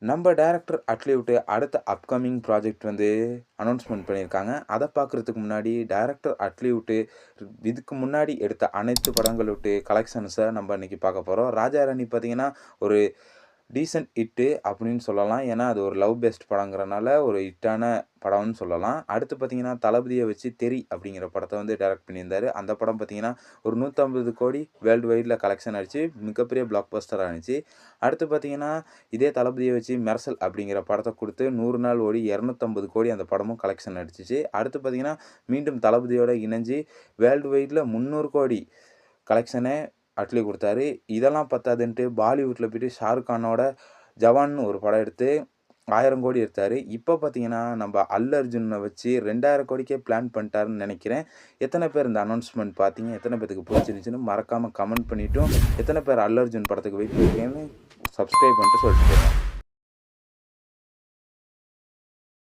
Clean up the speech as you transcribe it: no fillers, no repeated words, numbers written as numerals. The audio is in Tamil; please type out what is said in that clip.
நம்ம டைரக்டர் அட்லி விட்டு அடுத்த அப்கமிங் ப்ராஜெக்ட் வந்து அனௌன்ஸ்மெண்ட் பண்ணியிருக்காங்க. அதை பார்க்குறதுக்கு முன்னாடி டைரக்டர் அட்லி விட்டு இதுக்கு முன்னாடி எடுத்த அனைத்து படங்கள் விட்டு கலெக்ஷன்ஸை நம்ம இன்னைக்கு பார்க்க போகிறோம். ராஜா ராணி பார்த்தீங்கன்னா ஒரு டீசென்ட் ஹிட்டு அப்படின்னு சொல்லலாம். ஏன்னா அது ஒரு லவ் பெஸ்ட் படங்கிறனால ஒரு ஹிட்டான படம்னு சொல்லலாம். அடுத்து பார்த்தீங்கன்னா தளபதியை வச்சு தெறி அப்படிங்கிற படத்தை வந்து டைரக்ட் பண்ணியிருந்தார். அந்த படம் பார்த்தீங்கன்னா ஒரு 150 கோடி வேர்ல்டு வைடில் கலெக்ஷன் அடிச்சு மிகப்பெரிய பிளாக் பஸ்டராக இருந்துச்சு. அடுத்து பார்த்தீங்கன்னா இதே தளபதியை வச்சு மெர்சல் அப்படிங்கிற படத்தை கொடுத்து 100 நாள் ஓடி 250 கோடி அந்த படமும் கலெக்ஷன் அடிச்சிச்சு. அடுத்து பார்த்தீங்கன்னா மீண்டும் தளபதியோட இணைஞ்சு வேர்ல்டு வைடில் 300 கோடி கலெக்ஷனே அட்லி கொடுத்தாரு. இதெல்லாம் பத்தாதுன்ட்டு பாலிவுட்டில் போய்ட்டு ஷாருக் கானோட ஜவான்னு ஒரு படம் எடுத்து 1000 கோடி எடுத்தார். இப்போ பார்த்தீங்கன்னா நம்ம அல்லு அர்ஜுனை வச்சு 2000 கோடிக்கே பிளான் பண்ணிட்டாருன்னு நினைக்கிறேன். எத்தனை பேர் இந்த அனௌன்ஸ்மெண்ட் பார்த்தீங்க, எத்தனை பேருக்கு பிடிச்சிருந்துச்சுன்னு மறக்காமல் கமெண்ட் பண்ணிவிட்டும், எத்தனை பேர் அல்லு அர்ஜுன் படத்துக்கு வெயிட் பண்ணிருக்கேன்னு சப்ஸ்கிரைப் பண்ணிட்டு சொல்லிட்டு போங்க.